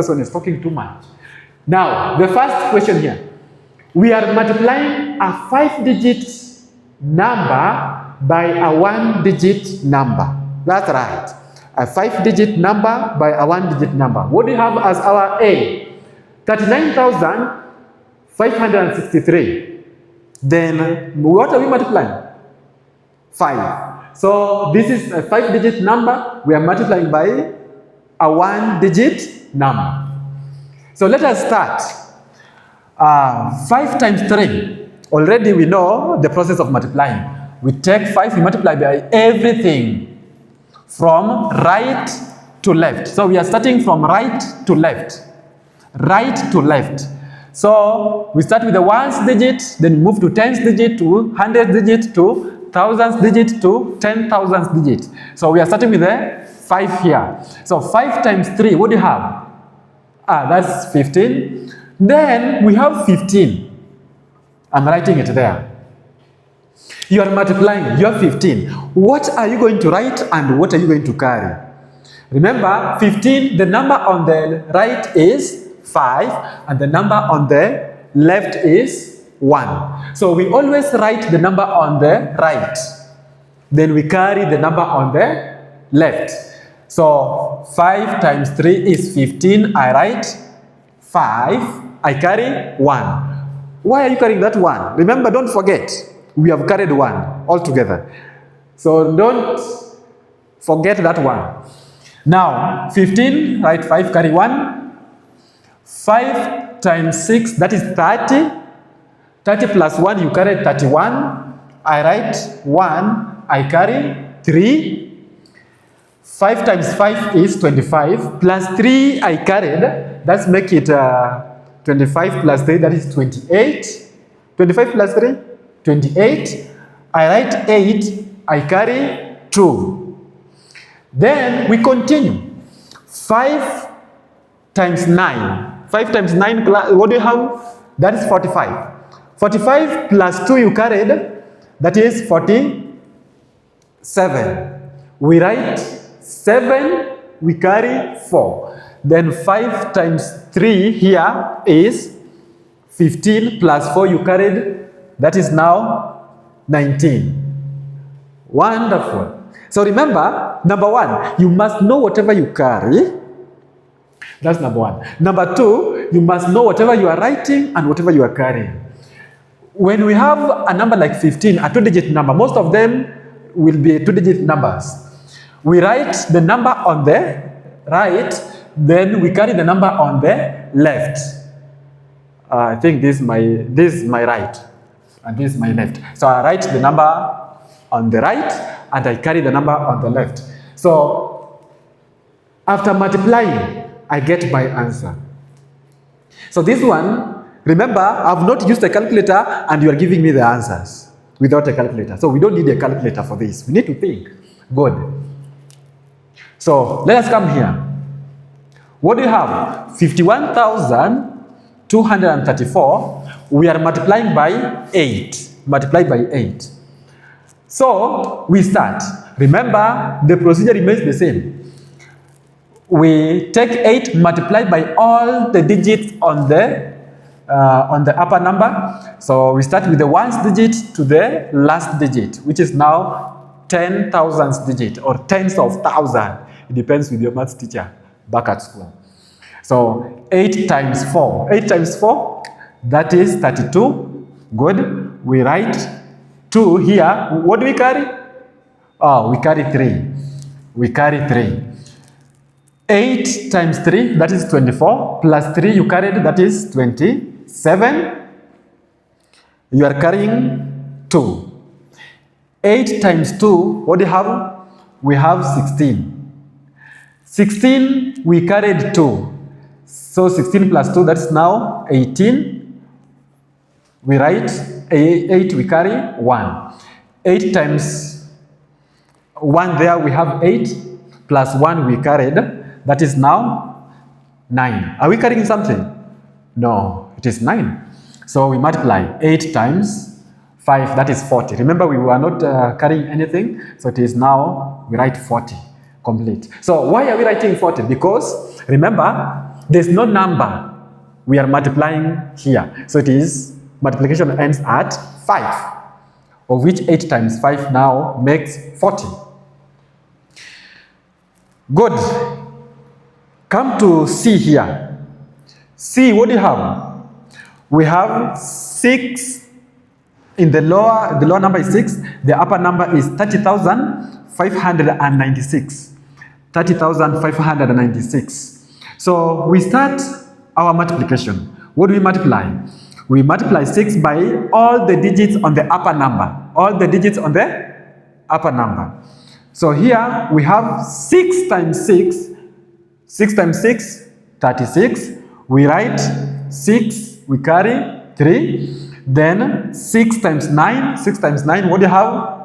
person is talking too much. Now, the first question here. We are multiplying a 5-digit number by a 1-digit number. That's right. A 5-digit number by a 1-digit number. What do you have as our A? 39,563. Then, what are we multiplying? 5. So, this is a 5-digit number. We are multiplying by a 1-digit number. So, let us start. 5 times 3. Already we know the process of multiplying. We take 5, we multiply by everything from right to left. So we are starting from right to left. Right to left. So we start with the ones digit, then move to tens digit, to hundreds digit, to thousands digit, to 10,000s digit. So we are starting with the 5 here. So 5 times 3, what do you have? That's 15. Then we have 15. I'm writing it there. You are multiplying, you have 15. What are you going to write and what are you going to carry? Remember, 15, the number on the right is 5 and the number on the left is 1. So we always write the number on the right. Then we carry the number on the left. So 5 times 3 is 15. I write 5. I carry 1. Why are you carrying that 1? Remember, don't forget, we have carried 1 altogether. So don't forget that 1. Now, 15, write 5, carry 1. 5 times 6, that is 30. 30 plus 1, you carry 31. I write 1, I carry 3. 5 times 5 is 25. Plus 3, I carried. Let's make it 25 plus 3, that is 28. 25 plus 3, 28. I write 8, I carry 2. Then we continue. 5 times 9. 5 times 9, what do you have? That is 45. 45 plus 2 you carried, that is 47. We write 7, we carry 4. Then 5 times 3 here is 15 plus 4 you carried, that is now 19. Wonderful. So remember, number 1, you must know whatever you carry. That's number 1. Number 2, you must know whatever you are writing and whatever you are carrying. When we have a number like 15, a 2-digit number, most of them will be 2-digit numbers. We write the number on the right, then we carry the number on the left. I think this is my right, and this is my left. So I write the number on the right, and I carry the number on the left. So after multiplying, I get my answer. So this one, remember, I've not used a calculator, and you are giving me the answers without a calculator. So we don't need a calculator for this. We need to think. Good. So let us come here. What do you have? 51,234. We are multiplying by 8. Multiply by 8. So we start. Remember, the procedure remains the same. We take 8 multiplied by all the digits on the upper number. So we start with the ones digit to the last digit, which is now 10,000s digit or tens of thousand. It depends with your maths teacher back at school. So 8 times 4. 8 times 4, that is 32. Good. We write 2 here. What do we carry? Oh, we carry 3. We carry 3. 8 times 3, that is 24. Plus 3 you carried, that is 27. You are carrying 2. 8 times 2, what do you have? We have 16. 16, we carried 2. So 16 plus 2, that's now 18. We write 8, we carry 1. 8 times 1 there, we have 8. Plus 1 we carried, that is now 9. Are we carrying something? No, it is 9. So we multiply 8 times 5, that is 40. Remember, we were not carrying anything, so it is now, we write 40, complete. So why are we writing 40? Because, remember, There's no number we are multiplying here. So it is, multiplication ends at 5, of which 8 times 5 now makes 40. Good. Come to C here. C, what do you have? We have 6. In the lower number is 6. The upper number is 30,596. 30,596. So we start our multiplication. What do we multiply? We multiply 6 by all the digits on the upper number. All the digits on the upper number. So here we have 6 times 6. 6 times 6, 36. We write 6, we carry 3. Then 6 times 9. 6 times 9, what do you have?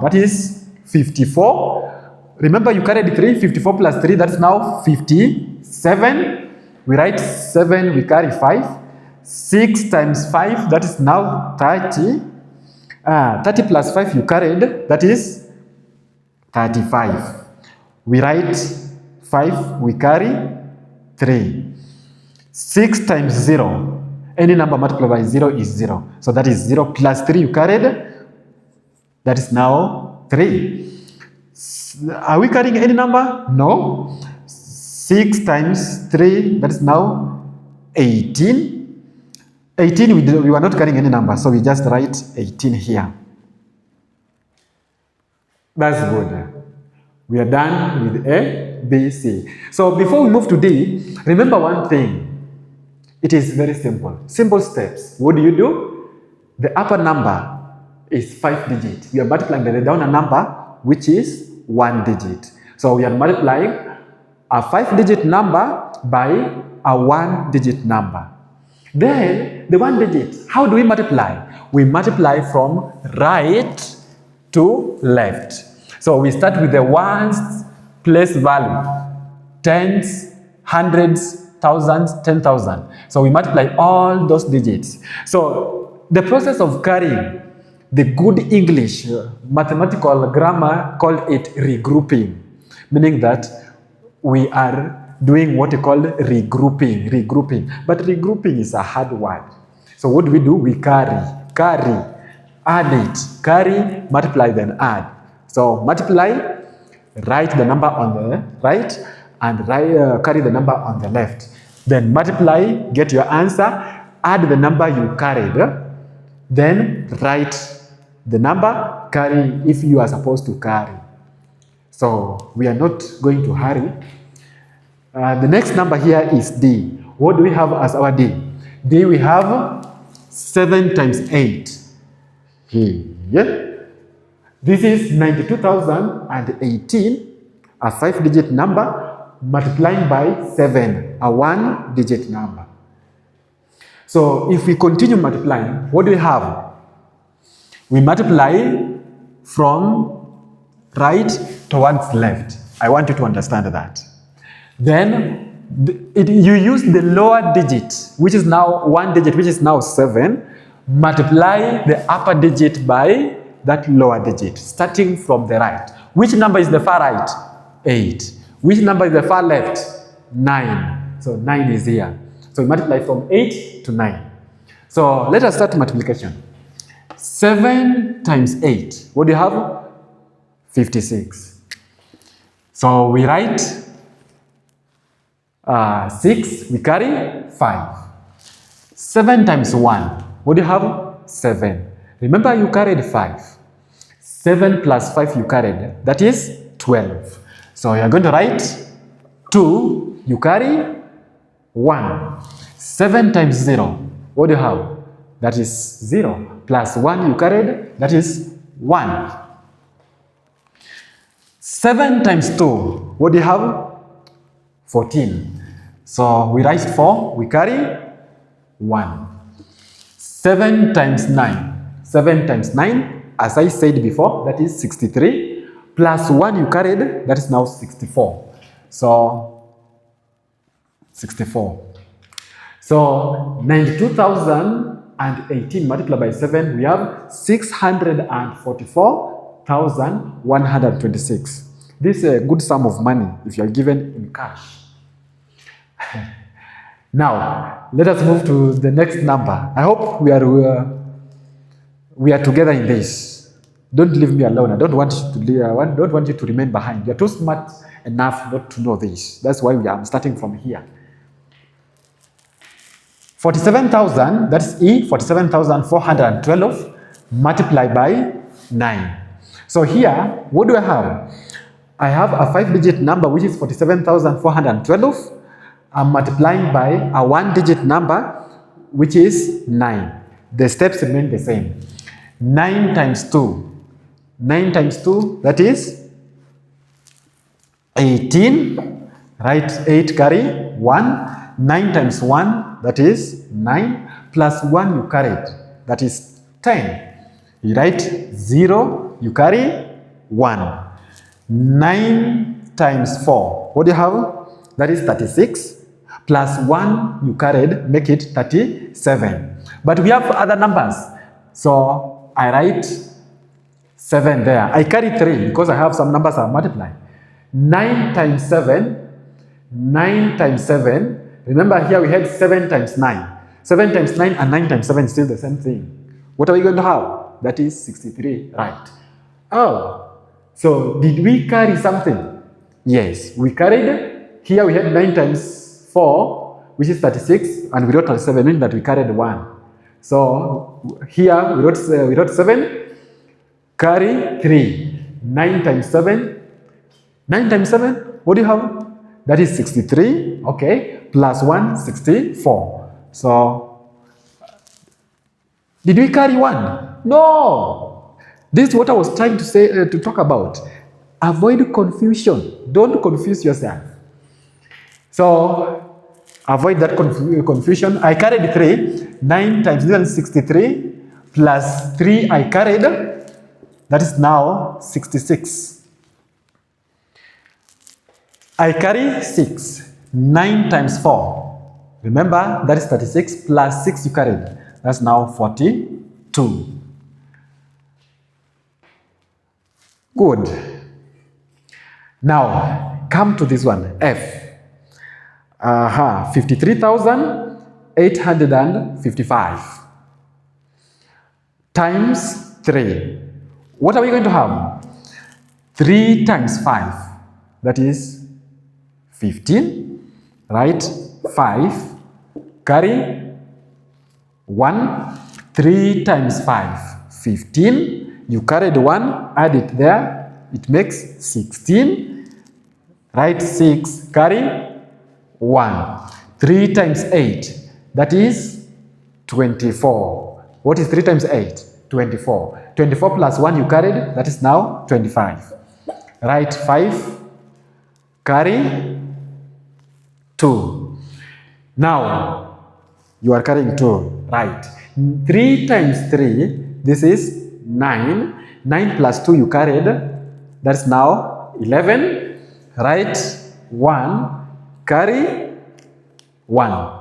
That is 54. Remember you carried 3. 54 plus 3, that's now 57. We write 7, we carry 5. 6 times 5, that is now 30. 30 plus 5 you carried, that is 35. We write 5, we carry 3. 6 times 0. Any number multiplied by 0 is 0. So that is 0 plus 3 you carried. That is now 3. Are we carrying any number? No. 6 times 3, that is now 18. 18, we were not carrying any number, so we just write 18 here. That's good. We are done with A, B, C. So before we move to D, remember one thing. It is very simple. Simple steps. What do? The upper number is 5 digits. We are multiplying the downer number, which is 1 digit. So we are multiplying a 5-digit number by a 1-digit number. Then the 1 digit, how do we multiply? We multiply from right to left. So we start with the ones place value. Tens, hundreds, thousands, 10,000. So we multiply all those digits. So the process of carrying, the good English mathematical grammar called it regrouping, meaning that we are doing what we call regrouping. But regrouping is a hard word. So what do? We carry, add it, carry, multiply, then add. So multiply, write the number on the right, and carry the number on the left. Then multiply, get your answer, add the number you carried, then write the number, carry if you are supposed to carry. So we are not going to hurry. The next number here is D. What do we have as our D? D, we have 7 times 8. Here. This is 92,018, a 5-digit number, multiplying by 7, a 1-digit number. So if we continue multiplying, what do we have? We multiply from right towards left. I want you to understand that. Then you use the lower digit, which is now 1 digit, which is now 7, multiply the upper digit by that lower digit, starting from the right. Which number is the far right? 8. Which number is the far left? 9. So 9 is here. So we multiply from 8 to 9. So let us start multiplication. 7 times 8. What do you have? 56. So we write 6. We carry 5. 7 times 1. What do you have? 7. Remember you carried 5. 7 plus 5 you carried. That is 12. So you are going to write 2. You carry 1. 7 times 0. What do you have? That is 0. Plus 1 you carried. That is 1. 7 times 2. What do you have? 14. So we write 4. We carry 1. 7 times 9. 7 times 9, as I said before, that is 63. Plus 1 you carried, that is now 64. So 64. So 92,018 multiplied by 7, we have 644,126. This is a good sum of money if you are given in cash. Now, let us move to the next number. I hope we are together in this. Don't leave me alone. I don't want you to remain behind. You're too smart enough not to know this. That's why I'm starting from here. 47,000, that's E, 47,412 multiplied by 9. So here, what do I have? I have a 5-digit number, which is 47,412. I'm multiplying by a 1-digit number, which is 9. The steps remain the same. 9 times 2. 9 times 2, that is 18. Write 8 carry 1. 9 times 1, that is 9. Plus 1 you carried, that is 10. You write 0, you carry 1. 9 times 4, what do you have? That is 36. Plus 1 you carried, make it 37. But we have other numbers. So I write 7 there. I carry 3 because I have some numbers I multiply. 9 times 7. 9 times 7. Remember here we had 7 times 9. 7 times 9 and 9 times 7 is still the same thing. What are we going to have? That is 63, right? Oh, so did we carry something? Yes, we carried. Here we had 9 times 4, which is 36, and we wrote 7, meaning that we carried 1. So here we wrote 7, carry 3. 9 times 7. 9 times 7, what do you have? That is 63, okay, plus 1, 64. So, did we carry 1? No! This is what I was trying to say, to talk about. Avoid confusion. Don't confuse yourself. So, avoid that confusion. I carried 3. 9 times 63 plus 3 I carried. That is now 66. I carry 6. 9 times 4. Remember, that is 36 plus 6 you carried. That's now 42. Good. Now, come to this one, F. 53,855 times 3. What are we going to have? 3 times 5. That is 15, right? 5, carry 1, 3 times 5, 15, you carried 1, add it there, it makes 16, right? 6, carry 1, 3 times 8, that is 24. What is 3 times 8? 24. 24 plus 1 you carried, that is now 25. Right? 5, carry 2. Now, you are carrying 2, right? 3 times 3, this is 9. 9 plus 2 you carried, that's now 11, right? 1, carry 1.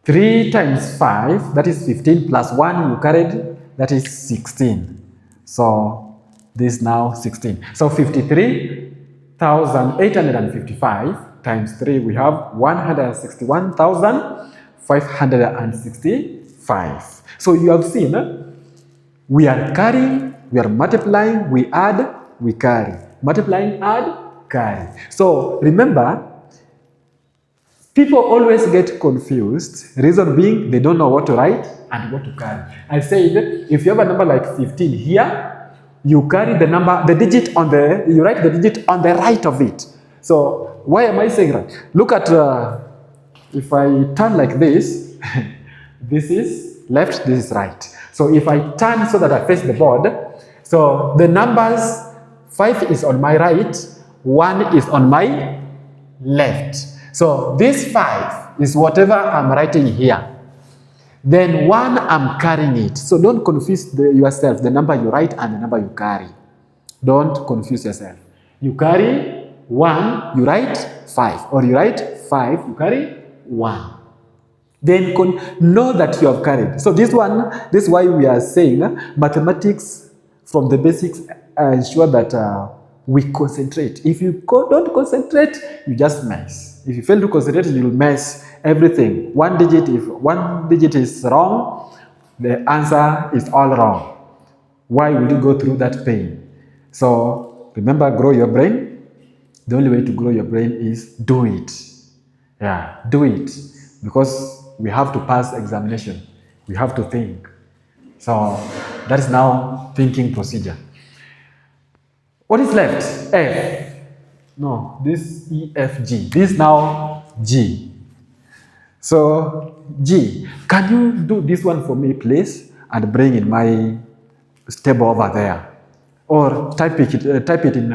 3 times 5, that is 15, plus 1 you carried, that is 16. So, this is now 16. So, 53,855 times 3, we have 161,565. So you have seen, we are carrying, we are multiplying, we add, we carry. Multiplying, add, carry. So remember, people always get confused. Reason being, they don't know what to write and what to carry. I said, if you have a number like 15 here, you carry the number, the digit on the, you write the digit on the right of it. So why am I saying that? Look at, if I turn like this, this is left, this is right. So if I turn so that I face the board, so the numbers, 5 is on my right, 1 is on my left. So this 5 is whatever I'm writing here. Then 1, I'm carrying it. So don't confuse yourself, the number you write and the number you carry. Don't confuse yourself. You carry 1, you write 5. Or you write 5, you carry 1. Then know that you have carried. So this is why we are saying mathematics from the basics ensure that we concentrate. If you don't concentrate, you just mess. If you fail to concentrate, you'll mess everything. One digit, if one digit is wrong, the answer is all wrong. Why will you go through that pain? So remember, grow your brain. The only way to grow your brain is do it. Yeah, do it. Because we have to pass examination. We have to think. So that is now thinking procedure. What is left? F. No, this E, F, G. This now G. So G. Can you do this one for me, please? And bring in my table over there. Or type it in